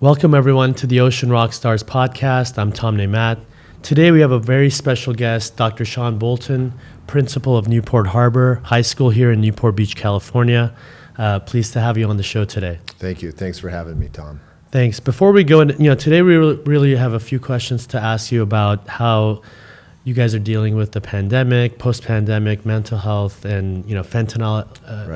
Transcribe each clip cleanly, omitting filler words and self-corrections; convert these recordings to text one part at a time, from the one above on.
Welcome everyone to the Ocean Rockstars podcast. I'm Tom Neymat. Today we have a very special guest, Dr. Sean Bolton, principal of Newport Harbor High School here in Newport Beach, California. Pleased to have you on the show today. Thank you. Thanks for having me, Tom. Thanks. Before we go into, today we really have a few questions to ask you about how you guys are dealing with the pandemic, post-pandemic, mental health, and fentanyl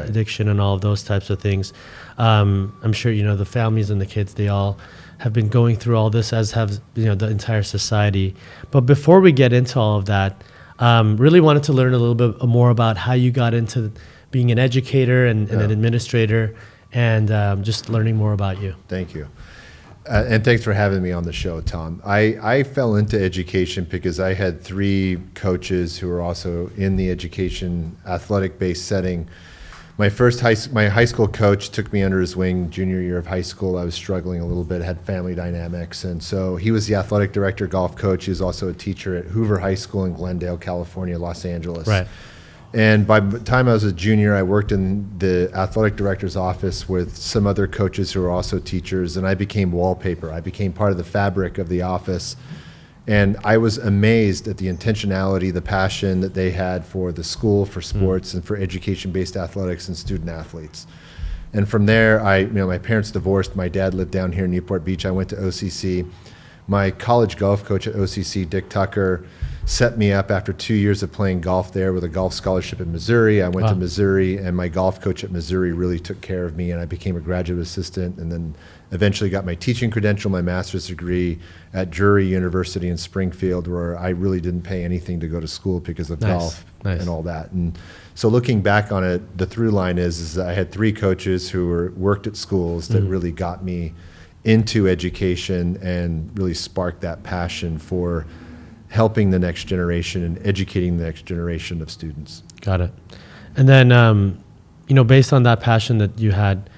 addiction and all of those types of things. I'm sure the families and the kids, they all have been going through all this, as have the entire society. But before we get into all of that, really wanted to learn a little bit more about how you got into being an educator and an administrator, and just learning more about you. Thank you. And thanks for having me on the show, Tom. I fell into education because I had three coaches who were also in the education athletic-based setting. My high school coach took me under his wing junior year of high school. I was struggling a little bit, had family dynamics, and so he was the athletic director, golf coach. He was also a teacher at Hoover High School in Glendale, California, Los Angeles. Right. And by the time I was a junior, I worked in the athletic director's office with some other coaches who were also teachers, and I became wallpaper. I became part of the fabric of the office. And I was amazed at the intentionality, the passion that they had for the school, for sports, and for education-based athletics and student athletes. And from there, my parents divorced. My dad lived down here in Newport Beach. I went to OCC. My college golf coach at OCC, Dick Tucker, set me up after 2 years of playing golf there with a golf scholarship in Missouri. I went to Missouri, and my golf coach at Missouri really took care of me, and I became a graduate assistant, and then eventually got my teaching credential, my master's degree at Drury University in Springfield, where I really didn't pay anything to go to school because of golf and all that. And so looking back on it, the through line is that I had three coaches who worked at schools that really got me into education and really sparked that passion for helping the next generation and educating the next generation of students. Got it. And then, based on that passion that you had,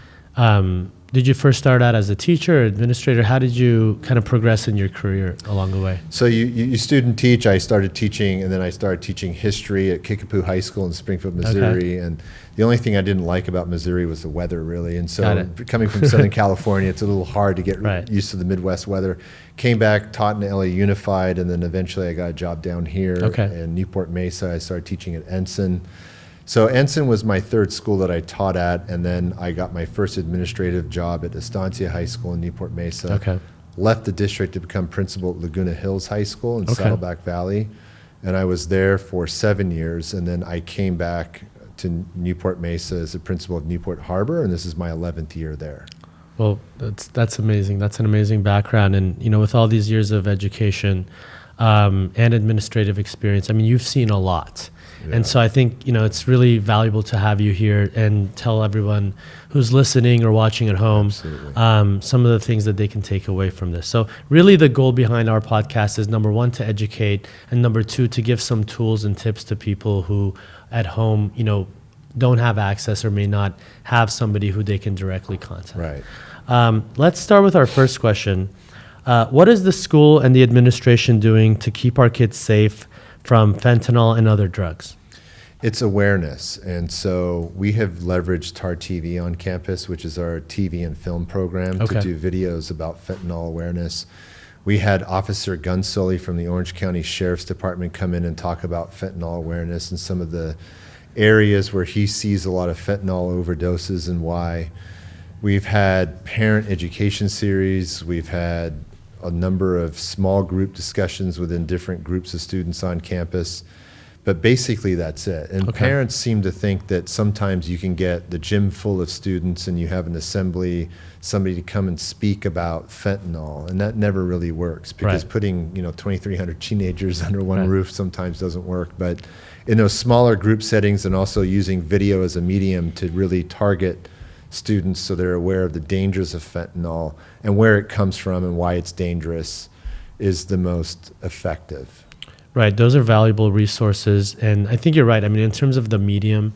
did you first start out as a teacher or administrator? How did you kind of progress in your career along the way? So you student teach. I started teaching, and then I started teaching history at Kickapoo High School in Springfield, Missouri. Okay. And the only thing I didn't like about Missouri was the weather, really. And so coming from Southern California, it's a little hard to get used to the Midwest weather. Came back, taught in LA Unified, and then eventually I got a job down here in Newport Mesa. I started teaching at Ensign. So Ensign was my third school that I taught at, and then I got my first administrative job at Estancia High School in Newport Mesa. Okay. Left the district to become principal at Laguna Hills High School in Saddleback Valley, and I was there for 7 years, and then I came back to Newport Mesa as a principal of Newport Harbor, and this is my 11th year there. Well, that's amazing. That's an amazing background, and with all these years of education and administrative experience, you've seen a lot. Yeah. And so I think, it's really valuable to have you here and tell everyone who's listening or watching at home some of the things that they can take away from this. So really the goal behind our podcast is, number one, to educate, and number two, to give some tools and tips to people who at home, don't have access or may not have somebody who they can directly contact. Right. Let's start with our first question. What is the school and the administration doing to keep our kids safe from fentanyl and other drugs? It's awareness. And so we have leveraged TAR TV on campus, which is our TV and film program, to do videos about fentanyl awareness. We had Officer Gunsully from the Orange County Sheriff's Department come in and talk about fentanyl awareness and some of the areas where he sees a lot of fentanyl overdoses and why. We've had parent education series. We've had a number of small group discussions within different groups of students on campus. But basically that's it. And parents seem to think that sometimes you can get the gym full of students and you have an assembly, somebody to come and speak about fentanyl, and that never really works because putting 2,300 teenagers under one roof sometimes doesn't work. But in those smaller group settings, and also using video as a medium to really target students so they're aware of the dangers of fentanyl and where it comes from and why it's dangerous, is the most effective. Right, those are valuable resources, and I think you're right. In terms of the medium,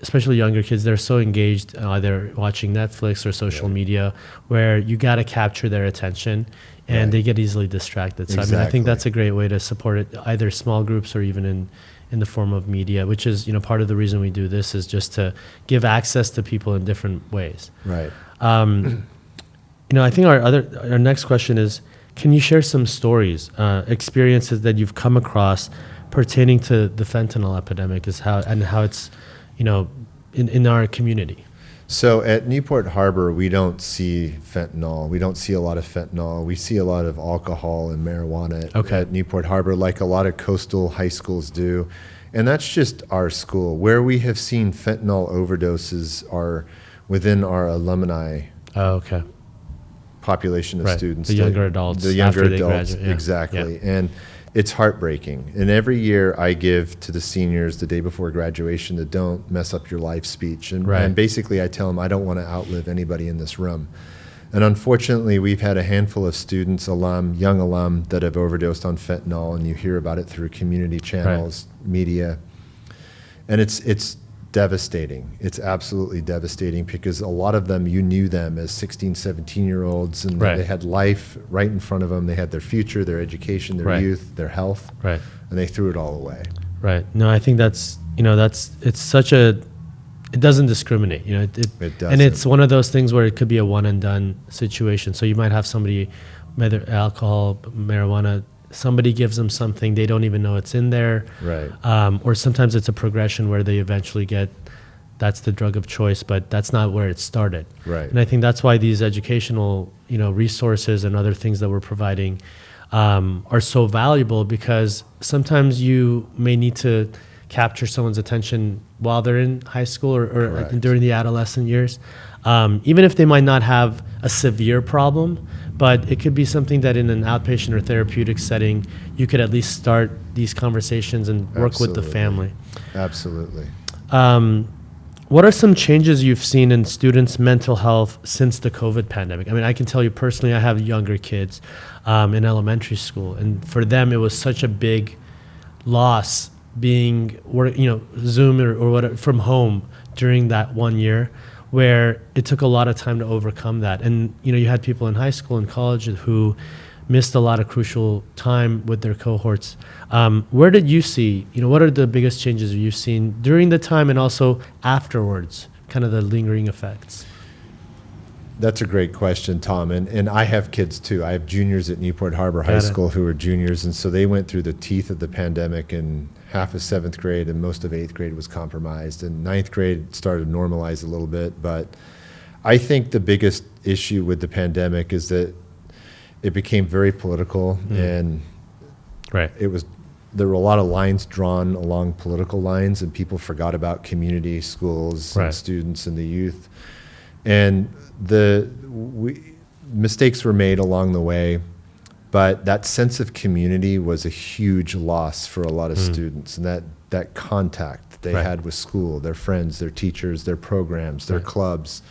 especially younger kids, they're so engaged either watching Netflix or social media, where you got to capture their attention, and they get easily distracted. So I think that's a great way to support it, either small groups or even in the form of media, which is part of the reason we do this, is just to give access to people in different ways. Right. I think our next question is, can you share some stories, experiences that you've come across pertaining to the fentanyl epidemic, how it's, in our community? So at Newport Harbor, we don't see fentanyl. We don't see a lot of fentanyl. We see a lot of alcohol and marijuana at Newport Harbor, like a lot of coastal high schools do. And that's just our school. Where we have seen fentanyl overdoses are within our alumni population of students. The younger adults. The younger after adults, they graduate. exactly. Yeah. And it's heartbreaking. And every year I give to the seniors the day before graduation the "Don't Mess Up Your Life" speech. And basically I tell them I don't want to outlive anybody in this room. And unfortunately, we've had a handful of students, young alum, that have overdosed on fentanyl, and you hear about it through community channels, media. And it's devastating. It's absolutely devastating because a lot of them, you knew them as 16, 17-year-olds, and they had life right in front of them. They had their future, their education, their youth, their health, and they threw it all away. Right. No, I think it doesn't discriminate, it doesn't. And it's one of those things where it could be a one and done situation. So you might have somebody, whether alcohol, marijuana, somebody gives them something, they don't even know it's in there. Right. Or sometimes it's a progression where they eventually that's the drug of choice, but that's not where it started. Right. And I think that's why these educational, resources and other things that we're providing are so valuable, because sometimes you may need to capture someone's attention while they're in high school or during the adolescent years, even if they might not have a severe problem, but it could be something that in an outpatient or therapeutic setting, you could at least start these conversations and work with the family. Absolutely. What are some changes you've seen in students' mental health since the COVID pandemic? I mean, I can tell you personally, I have younger kids in elementary school, and for them, it was such a big loss being Zoom or whatever from home during that 1 year, where it took a lot of time to overcome that. And you had people in high school and college who missed a lot of crucial time with their cohorts. Where did you see, what are the biggest changes you've seen during the time and also afterwards, kind of the lingering effects? That's a great question, Tom. And I have kids too. I have juniors at Newport Harbor High School who are juniors, and so they went through the teeth of the pandemic, and half of 7th grade and most of 8th grade was compromised, and 9th grade started to normalize a little bit. But I think the biggest issue with the pandemic is that it became very political, and there were a lot of lines drawn along political lines, and people forgot about community schools and students and the youth. And mistakes were made along the way, but that sense of community was a huge loss for a lot of students, and that contact they had with school, their friends, their teachers, their programs, their clubs.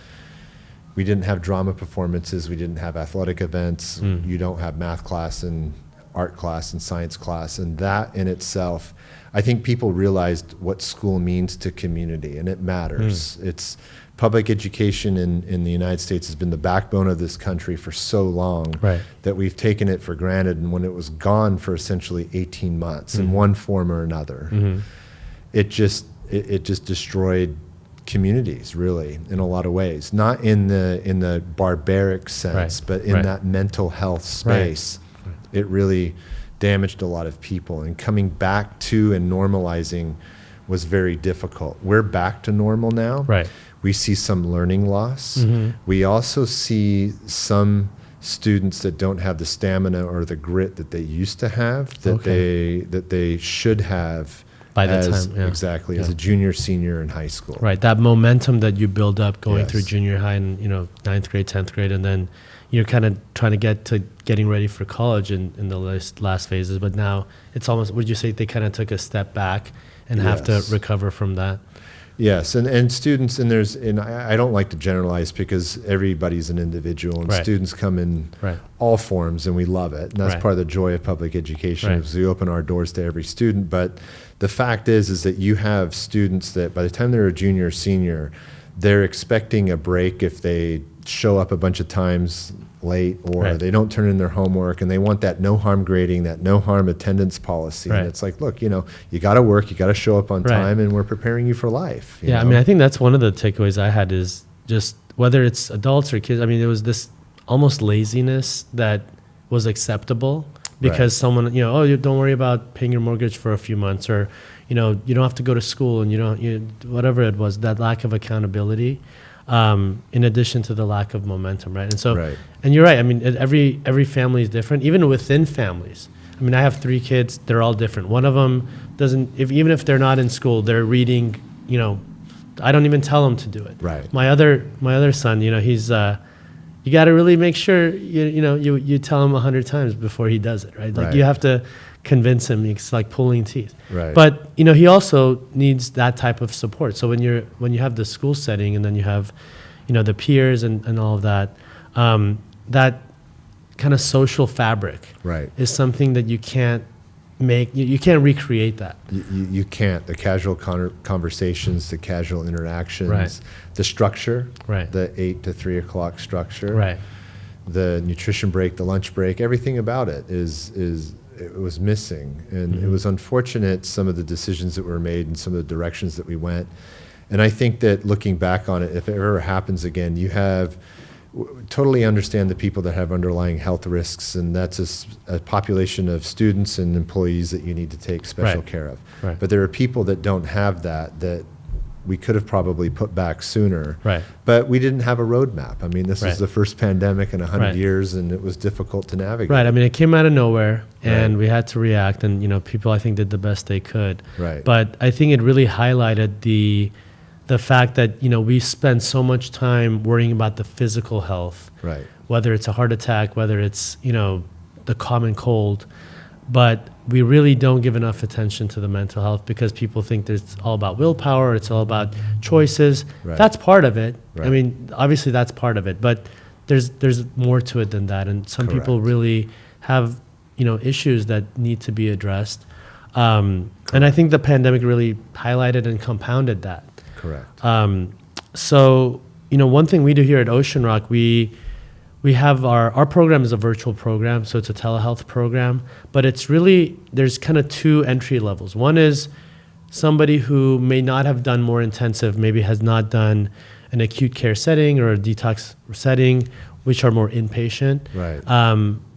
We didn't have drama performances, we didn't have athletic events, you don't have math class and art class and science class, and that in itself, I think people realized what school means to community, and it matters. It's public education in the United States has been the backbone of this country for so long that we've taken it for granted, and when it was gone for essentially 18 months in one form or another, it just destroyed communities, really, in a lot of ways. Not in the barbaric sense, but in that mental health space. It really damaged a lot of people, and coming back to and normalizing was very difficult. We're back to normal now. We see some learning loss. We also see some students that don't have the stamina or the grit that they used to have, that they should have by the time, as a junior, senior in high school. That momentum that you build up going through junior high and 9th grade, 10th grade, and then you're kind of trying to get to getting ready for college in the last phases. But now it's almost, would you say they kind of took a step back and have to recover from that? Yes, and students, and I don't like to generalize because everybody's an individual, and students come in all forms, and we love it. And that's part of the joy of public education, is we open our doors to every student. But the fact is that you have students that by the time they're a junior or senior, they're expecting a break if they show up a bunch of times late, or they don't turn in their homework, and they want that no harm grading, that no harm attendance policy. And it's like, look, you got to work, you got to show up on time, and we're preparing you for life. You know? I mean, I think that's one of the takeaways I had, is just whether it's adults or kids. I mean, it was this almost laziness that was acceptable because someone, oh, you don't worry about paying your mortgage for a few months, or, you don't have to go to school, and whatever it was, that lack of accountability, in addition to the lack of momentum, right? And so, and you're right. I mean, every family is different, even within families. I mean, I have 3 kids. They're all different. One of them even if they're not in school, they're reading, I don't even tell them to do it. Right. My other son, he's, you got to really make sure, you tell him 100 times before he does it, right? Like you have to convince him. It's like pulling teeth. Right. But, he also needs that type of support. So when you have the school setting, and then you have, the peers and all of that, that kind of social fabric is something that you can't make. You can't recreate that. You can't. The casual conversations, the casual interactions, the structure, the 8 to 3 o'clock structure, the nutrition break, the lunch break, everything about it it was missing. And it was unfortunate, some of the decisions that were made and some of the directions that we went. And I think that looking back on it, if it ever happens again, you totally understand the people that have underlying health risks, and that's a population of students and employees that you need to take special care of. But there are people that don't have that we could have probably put back sooner, but we didn't have a roadmap. I mean, this was the first pandemic in 100 years, and it was difficult to navigate. I mean, it came out of nowhere, and we had to react, and people, I think, did the best they could. But I think it really highlighted the fact that, we spend so much time worrying about the physical health, whether it's a heart attack, whether it's, the common cold, but we really don't give enough attention to the mental health because people think it's all about willpower, it's all about choices. That's part of it. I mean, obviously that's part of it, but there's more to it than that. And some people really have, issues that need to be addressed. And I think the pandemic really highlighted and compounded that. So, one thing we do here at Ocean Rock, we have our program is a virtual program, so it's a telehealth program, but it's really, there's kind of 2 entry levels. One is somebody who may not have done more intensive, maybe has not done an acute care setting or a detox setting, which are more inpatient.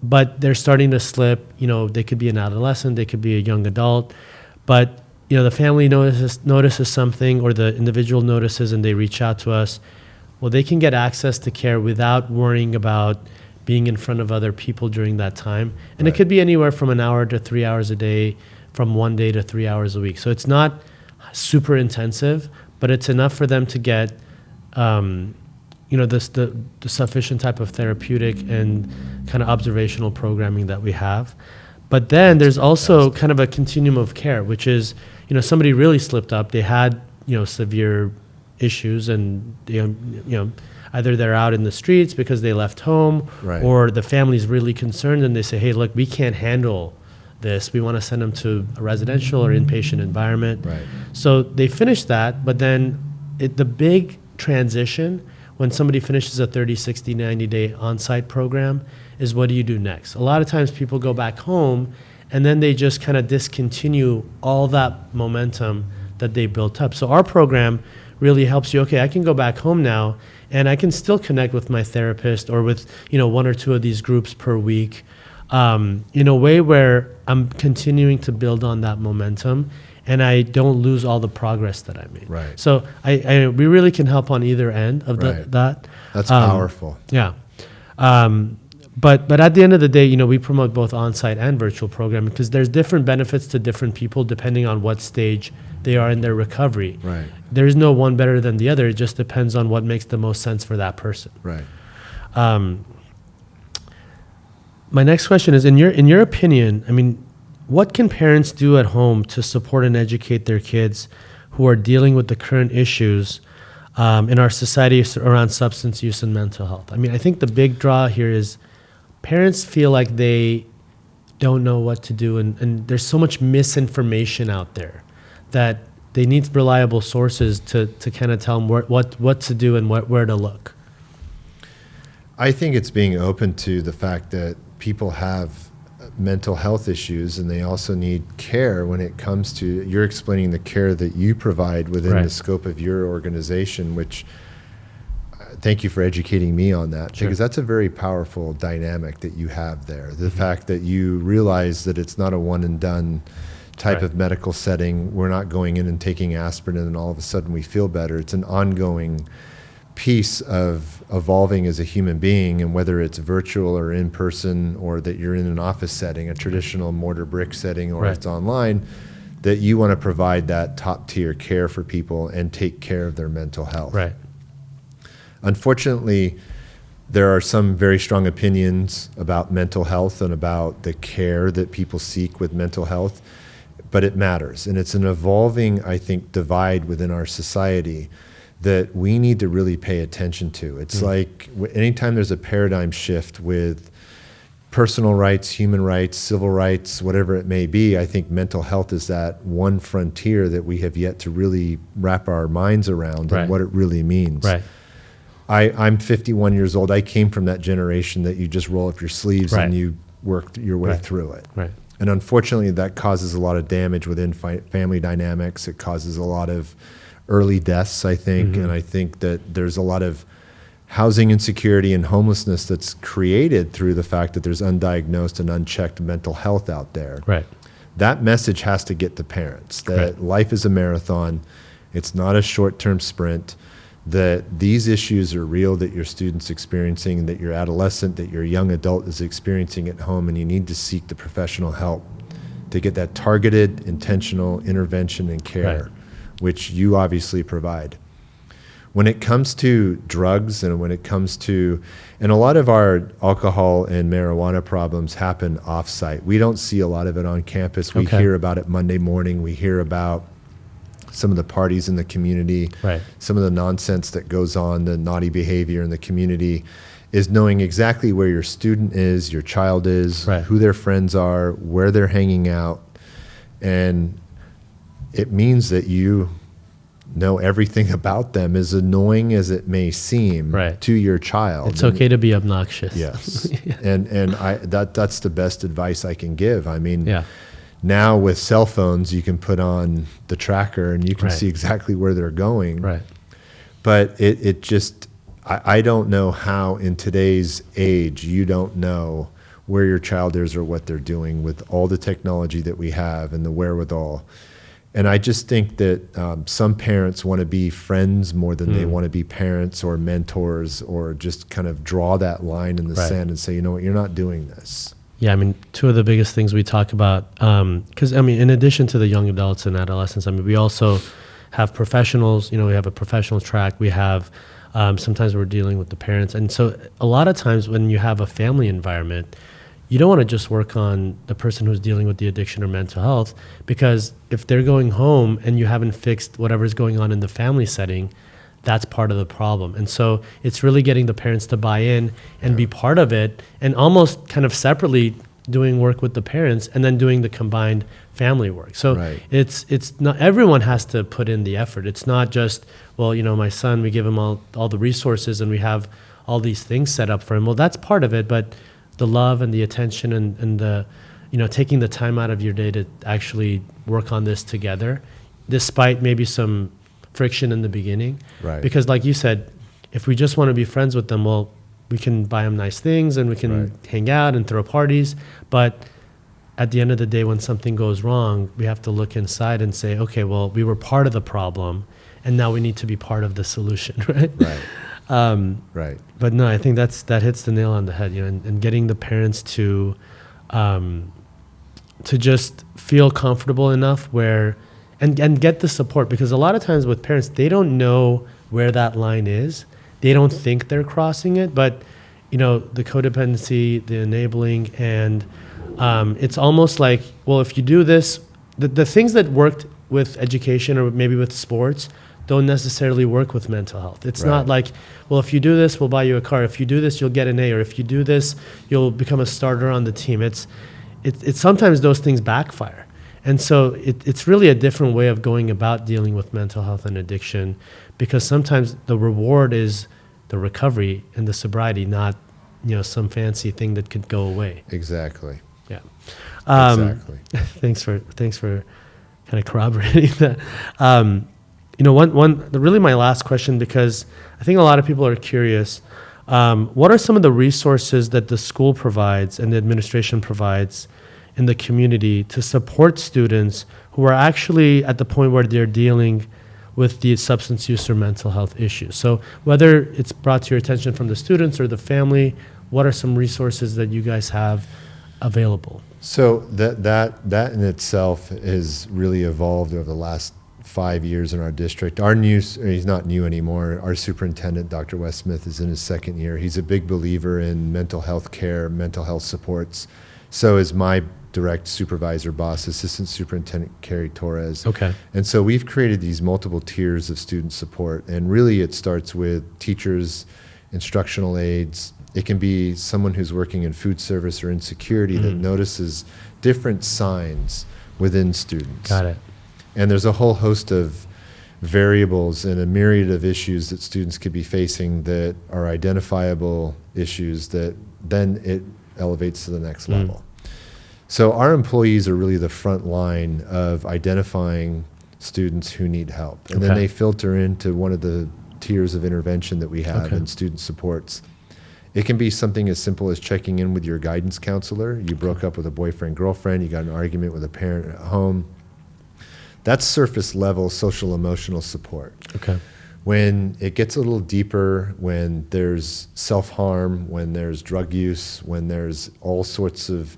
But they're starting to slip, they could be an adolescent, they could be a young adult, but the family notices something, or the individual notices, and they reach out to us. Well, they can get access to care without worrying about being in front of other people during that time. And it could be anywhere from an hour to 3 hours a day, from 1 day to 3 hours a week. So it's not super intensive, but it's enough for them to get, the sufficient type of therapeutic and kind of observational programming that we have. But then there's also kind of a continuum of care, which is, somebody really slipped up. They had, severe issues, and either they're out in the streets because they left home, or the family's really concerned, and they say, hey, look, we can't handle this. We want to send them to a residential or inpatient environment. So they finish that, but then the big transition when somebody finishes a 30, 60, 90-day on-site program is, what do you do next? A lot of times people go back home, and then they just kind of discontinue all that momentum that they built up. So our program really helps you, okay, I can go back home now, and I can still connect with my therapist or with, 1 or 2 of these groups per week, in a way where I'm continuing to build on that momentum, and I don't lose all the progress that I made. So we really can help on either end of that. That's powerful. Yeah. But at the end of the day, we promote both on-site and virtual programming because there's different benefits to different people depending on what stage they are in their recovery. There is no one better than the other. It just depends on what makes the most sense for that person. My next question is, in your opinion, I mean, what can parents do at home to support and educate their kids who are dealing with the current issues in our society around substance use and mental health? I mean, I think the big draw here is parents feel like they don't know what to do, and there's so much misinformation out there that they need reliable sources to kind of tell them what to do and where to look. I think it's being open to the fact that people have mental health issues, and they also need care when it comes to, you're explaining the care that you provide within the scope of your organization, which thank you for educating me on that, Sure. because that's a very powerful dynamic that you have there. The fact that you realize that it's not a one and done type Right. of medical setting. We're not going in and taking aspirin and all of a sudden we feel better. It's an ongoing piece of evolving as a human being, and whether it's virtual or in person, or that you're in an office setting, a traditional mortar brick setting, or Right. it's online, that you want to provide that top tier care for people and take care of their mental health. Right. Unfortunately, there are some very strong opinions about mental health and about the care that people seek with mental health, but it matters. And it's an evolving, I think, divide within our society that we need to really pay attention to. It's like anytime there's a paradigm shift with personal rights, human rights, civil rights, whatever it may be, I think mental health is that one frontier that we have yet to really wrap our minds around Right. and what it really means. Right. I'm 51 years old. I came from that generation that you just roll up your sleeves Right. and you work your way Right. through it. Right. And unfortunately, that causes a lot of damage within family dynamics. It causes a lot of early deaths, I think. And I think that there's a lot of housing insecurity and homelessness that's created through the fact that there's undiagnosed and unchecked mental health out there. Right. That message has to get to parents that Right. life is a marathon. It's not a short-term sprint, that these issues are real, that your student's experiencing, that your adolescent, that your young adult is experiencing at home, and you need to seek the professional help to get that targeted, intentional intervention and care, Right. which you obviously provide. When it comes to drugs and when it comes to, and a lot of our alcohol and marijuana problems happen off-site. We don't see a lot of it on campus. We Okay. hear about it Monday morning. We hear about some of the parties in the community, Right. some of the nonsense that goes on, the naughty behavior in the community, is knowing exactly where your student is, your child is, Right. who their friends are, where they're hanging out. And it means that you know everything about them, as annoying as it may seem Right. to your child. It's okay to be obnoxious. Yes. And that's the best advice I can give. I mean, Yeah. now with cell phones, you can put on the tracker and you can Right. see exactly where they're going. Right. But it just, I don't know how in today's age you don't know where your child is or what they're doing with all the technology that we have and the wherewithal. And I just think that some parents want to be friends more than they want to be parents or mentors, or just kind of draw that line in the Right. sand and say, you know what, you're not doing this. Yeah, I mean, two of the biggest things we talk about, because, I mean, in addition to the young adults and adolescents, I mean, we also have professionals, we have a professional track. We have, sometimes we're dealing with the parents. And so a lot of times when you have a family environment, you don't want to just work on the person who's dealing with the addiction or mental health, because if they're going home and you haven't fixed whatever's going on in the family setting, that's part of the problem. And so it's really getting the parents to buy in and be part of it, and almost kind of separately doing work with the parents and then doing the combined family work. So Right. it's not, everyone has to put in the effort. It's not just, well, my son, we give him all the resources and we have all these things set up for him. Well, that's part of it, but the love and the attention and the, taking the time out of your day to actually work on this together, despite maybe some friction in the beginning. Right. Because like you said, if we just want to be friends with them, well, we can buy them nice things and we can Right. hang out and throw parties. But at the end of the day, when something goes wrong, we have to look inside and say, okay, well, we were part of the problem and now we need to be part of the solution, right? Right. Right. But no, I think that hits the nail on the head, and getting the parents to just feel comfortable enough where, and get the support, because a lot of times with parents, they don't know where that line is. They don't think they're crossing it, but the codependency, the enabling, and it's almost like, well, if you do this, the things that worked with education or maybe with sports don't necessarily work with mental health. It's not like, well, if you do this, we'll buy you a car. If you do this, you'll get an A. Or if you do this, you'll become a starter on the team. It's sometimes those things backfire. And so it's really a different way of going about dealing with mental health and addiction, because sometimes the reward is the recovery and the sobriety, not, some fancy thing that could go away. Exactly. Yeah. Exactly. Thanks for kind of corroborating that. really my last question, because I think a lot of people are curious. What are some of the resources that the school provides and the administration provides in the community to support students who are actually at the point where they're dealing with the substance use or mental health issues? So whether it's brought to your attention from the students or the family, what are some resources that you guys have available? So that in itself has really evolved over the last 5 years in our district. He's not new anymore. Our superintendent, Dr. Wes Smith, is in his second year. He's a big believer in mental health care, mental health supports. So is my direct supervisor boss, Assistant Superintendent Carrie Torres. Okay. And so we've created these multiple tiers of student support. And really it starts with teachers, instructional aides. It can be someone who's working in food service or in security that notices different signs within students. Got it. And there's a whole host of variables and a myriad of issues that students could be facing that are identifiable issues that then it elevates to the next level. So our employees are really the front line of identifying students who need help. And then they filter into one of the tiers of intervention that we have in student supports. It can be something as simple as checking in with your guidance counselor. You broke up with a boyfriend, girlfriend, you got in an argument with a parent at home. That's surface level social emotional support. Okay. When it gets a little deeper, when there's self-harm, when there's drug use, when there's all sorts of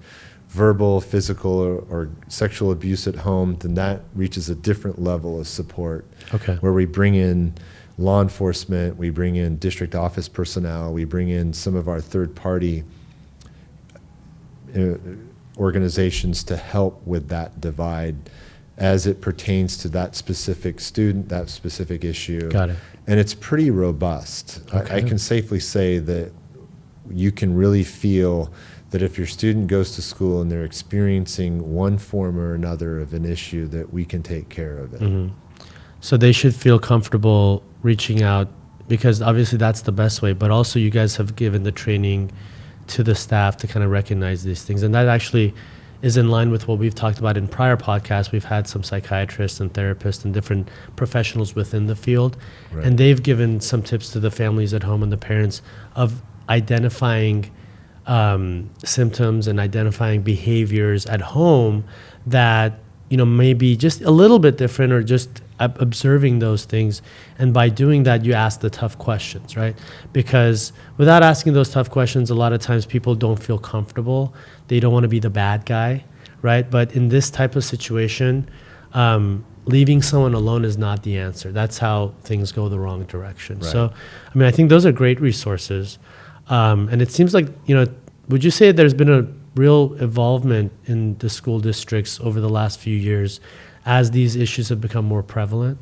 verbal, physical, or sexual abuse at home, then that reaches a different level of support. Okay. Where we bring in law enforcement, we bring in district office personnel, we bring in some of our third-party organizations to help with that divide as it pertains to that specific student, that specific issue. Got it. And it's pretty robust. Okay. I can safely say that you can really feel that if your student goes to school and they're experiencing one form or another of an issue, that we can take care of it. So they should feel comfortable reaching out, because obviously that's the best way, but also you guys have given the training to the staff to kind of recognize these things. And that actually is in line with what we've talked about in prior podcasts. We've had some psychiatrists and therapists and different professionals within the field, and they've given some tips to the families at home and the parents of identifying symptoms and identifying behaviors at home that may be just a little bit different, or just observing those things. And by doing that, you ask the tough questions, right? Because without asking those tough questions, a lot of times people don't feel comfortable. They don't want to be the bad guy, right? But in this type of situation, leaving someone alone is not the answer. That's how things go the wrong direction. Right. So, I think those are great resources. And it seems like, would you say there's been a real involvement in the school districts over the last few years as these issues have become more prevalent?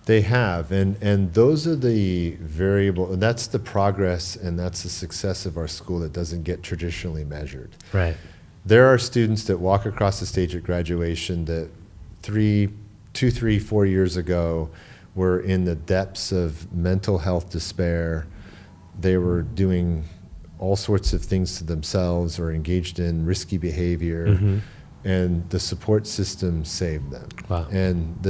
They have, and those are the variable, and that's the progress and that's the success of our school that doesn't get traditionally measured. Right. There are students that walk across the stage at graduation that 2, 3, 4 years ago were in the depths of mental health despair. They were doing all sorts of things to themselves or engaged in risky behavior, and the support system saved them. Wow. And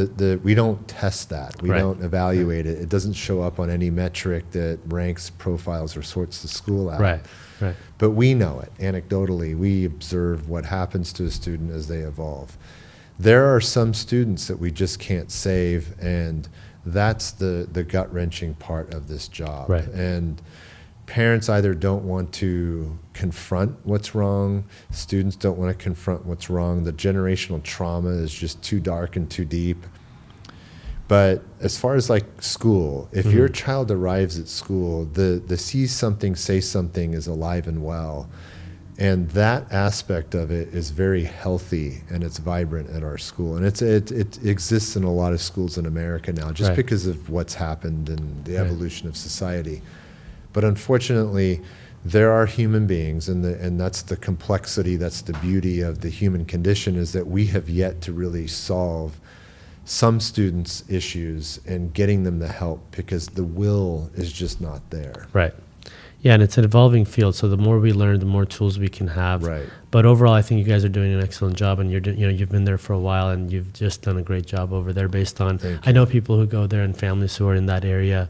we don't test that. We Right. don't evaluate it. It doesn't show up on any metric that ranks, profiles, or sorts the school out. Right. But we know it anecdotally. We observe what happens to a student as they evolve. There are some students that we just can't save, and that's the gut-wrenching part of this job. Right. And parents either don't want to confront what's wrong, students don't want to confront what's wrong, the generational trauma is just too dark and too deep. But as far as like school, if your child arrives at school, the see something, say something is alive and well. And that aspect of it is very healthy and it's vibrant at our school. And it exists in a lot of schools in America now just Right. because of what's happened and the Right. evolution of society. But unfortunately, there are human beings, and that's the complexity, that's the beauty of the human condition, is that we have yet to really solve some students' issues and getting them the help because the will is just not there. Right. Yeah, and it's an evolving field. So the more we learn, the more tools we can have. Right. But overall, I think you guys are doing an excellent job, and you've been there for a while, and you've just done a great job over there. Based on, I know people who go there and families who are in that area.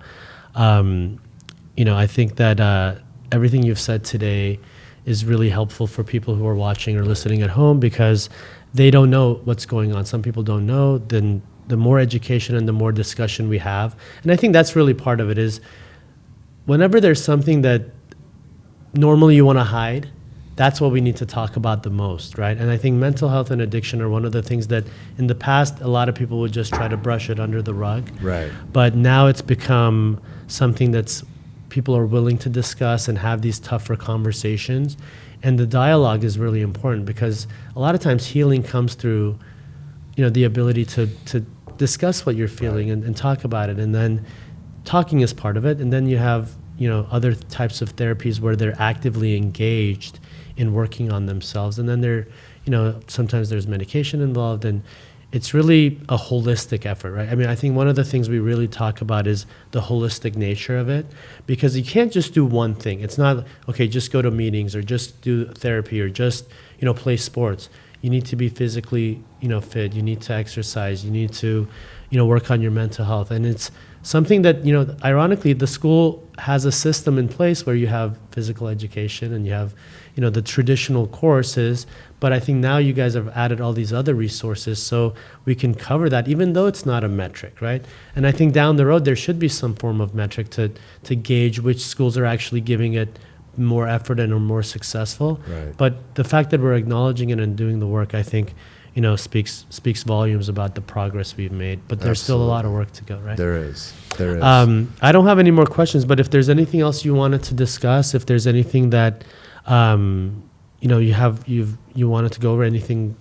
I think that everything you've said today is really helpful for people who are watching or listening at home, because they don't know what's going on. Some people don't know. Then the more education and the more discussion we have, and I think that's really part of it, is whenever there's something that normally you want to hide, that's what we need to talk about the most, right? And I think mental health and addiction are one of the things that in the past a lot of people would just try to brush it under the rug. Right. But now it's become something that's people are willing to discuss and have these tougher conversations. And the dialogue is really important, because a lot of times healing comes through, the ability to discuss what you're feeling, right, and talk about it. And then talking is part of it. And then you have, other types of therapies where they're actively engaged in working on themselves. And then sometimes there's medication involved, and it's really a holistic effort, right? I mean, I think one of the things we really talk about is the holistic nature of it, because you can't just do one thing. It's not, okay, just go to meetings or just do therapy or just, play sports. You need to be physically, fit. You need to exercise. You need to, work on your mental health. And it's something that, ironically, the school has a system in place where you have physical education and you have, the traditional courses. But I think now you guys have added all these other resources so we can cover that, even though it's not a metric, right? And I think down the road, there should be some form of metric to gauge which schools are actually giving it more effort and are more successful. Right. But the fact that we're acknowledging it and doing the work, I think, speaks volumes about the progress we've made. But there's still a lot of work to go, right? There is. I don't have any more questions, but if there's anything else you wanted to discuss, if there's anything that you wanted to go over, anything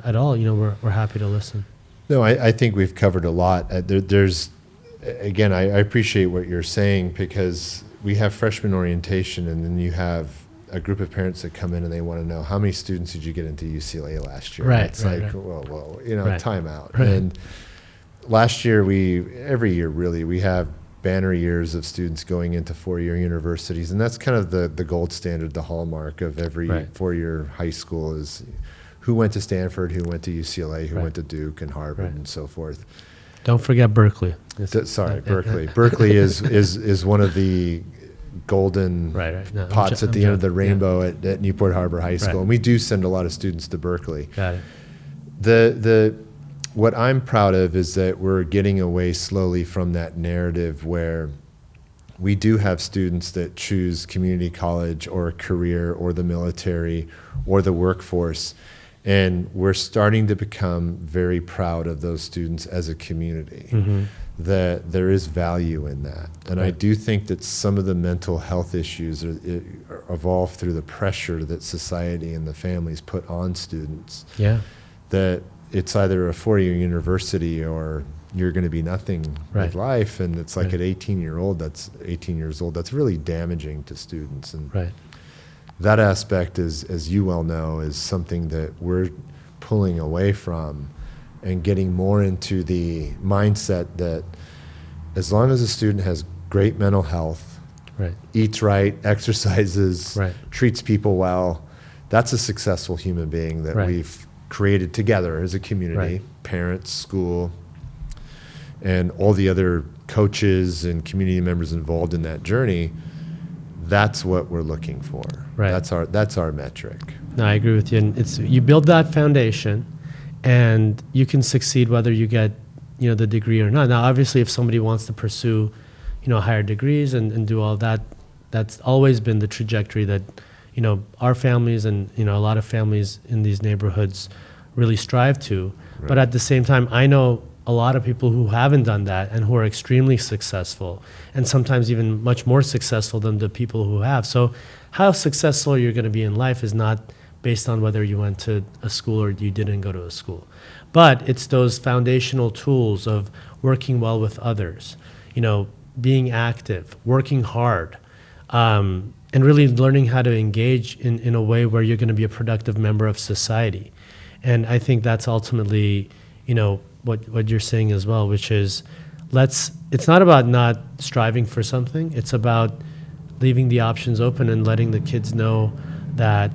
at all, we're happy to listen. No, I think we've covered a lot. There's, again, I appreciate what you're saying, because we have freshman orientation, and then you have a group of parents that come in and they want to know, how many students did you get into UCLA last year? Right. It's right. Whoa, Right. time out. Right. And last year, every year really, we have banner years of students going into four-year universities, and that's kind of the gold standard, the hallmark of every Right. four-year high school is who went to Stanford, who went to UCLA, who Right. went to Duke and Harvard, Right. and so forth. Don't forget Berkeley. Berkeley. Berkeley is one of the golden Right. No, pots at the end of the rainbow Yeah. at Newport Harbor High School, Right. and we do send a lot of students to Berkeley. Got it. What I'm proud of is that we're getting away slowly from that narrative where we do have students that choose community college or a career or the military or the workforce, and we're starting to become very proud of those students as a community, Mm-hmm. that there is value in that. And I Right. do think that some of the mental health issues are evolved through the pressure that society and the families put on students, Yeah. that it's either a four-year university or you're going to be nothing Right. with life. And it's like Right. at 18 years old, that's really damaging to students. And Right. that aspect is, as you well know, is something that we're pulling away from and getting more into the mindset that as long as a student has great mental health, Right. eats right, exercises, Right. treats people well, that's a successful human being that Right. we've created together as a community, Right. parents, school, and all the other coaches and community members involved in that journey. That's what we're looking for. Right. That's our metric. No, I agree with you. And you build that foundation, and you can succeed whether you get, the degree or not. Now, obviously, if somebody wants to pursue, higher degrees and do all that, that's always been the trajectory that, our families and, a lot of families in these neighborhoods really strive to. Right. But at the same time, I know a lot of people who haven't done that and who are extremely successful, and sometimes even much more successful than the people who have. So how successful you're going to be in life is not based on whether you went to a school or you didn't go to a school. But it's those foundational tools of working well with others, being active, working hard, and really learning how to engage in a way where you're going to be a productive member of society. And I think that's ultimately, what you're saying as well, which is it's not about not striving for something. It's about leaving the options open and letting the kids know that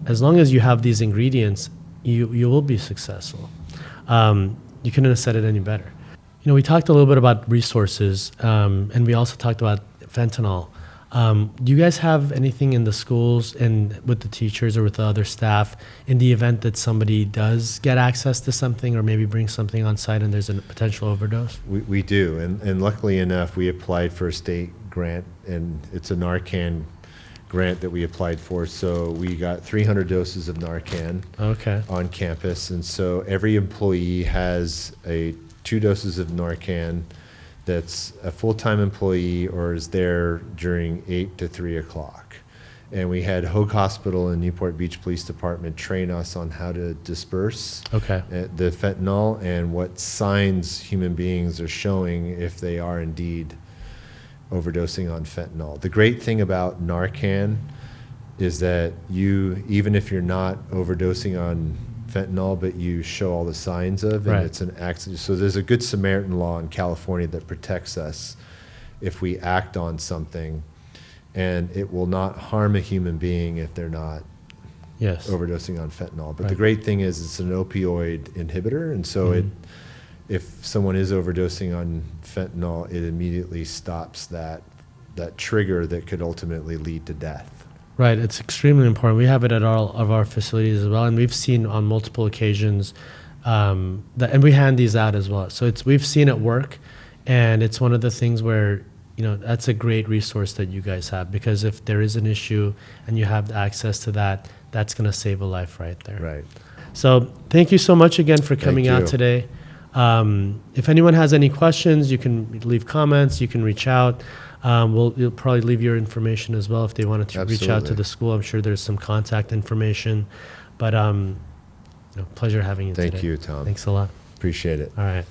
as long as you have these ingredients, you will be successful. You couldn't have said it any better. You know, we talked a little bit about resources, and we also talked about fentanyl. Do you guys have anything in the schools and with the teachers or with the other staff in the event that somebody does get access to something or maybe bring something on site and there's a potential overdose? We do, and luckily enough, we applied for a state grant, and it's a Narcan grant that we applied for. So we got 300 doses of Narcan on campus, and so every employee has 2 doses of Narcan that's a full-time employee or is there during 8 to 3 o'clock. And we had Hoag Hospital and Newport Beach Police Department train us on how to disperse the fentanyl and what signs human beings are showing if they are indeed overdosing on fentanyl. The great thing about Narcan is that even if you're not overdosing on fentanyl, but you show all the signs of, and it's an accident. So there's a good Samaritan law in California that protects us if we act on something, and it will not harm a human being if they're not overdosing on fentanyl. But the great thing is it's an opioid inhibitor, and so if someone is overdosing on fentanyl, it immediately stops that trigger that could ultimately lead to death. Right, it's extremely important. We have it at all of our facilities as well, and we've seen on multiple occasions and we hand these out as well. So we've seen it work, and it's one of the things where, you know, that's a great resource that you guys have, because if there is an issue and you have access to that, that's going to save a life right there. Right. So thank you so much again for coming out today. If anyone has any questions, you can leave comments, you can reach out. You'll probably leave your information as well if they wanted to reach out to the school. I'm sure there's some contact information. But pleasure having you today. Thank you, Tom. Thanks a lot. Appreciate it. All right.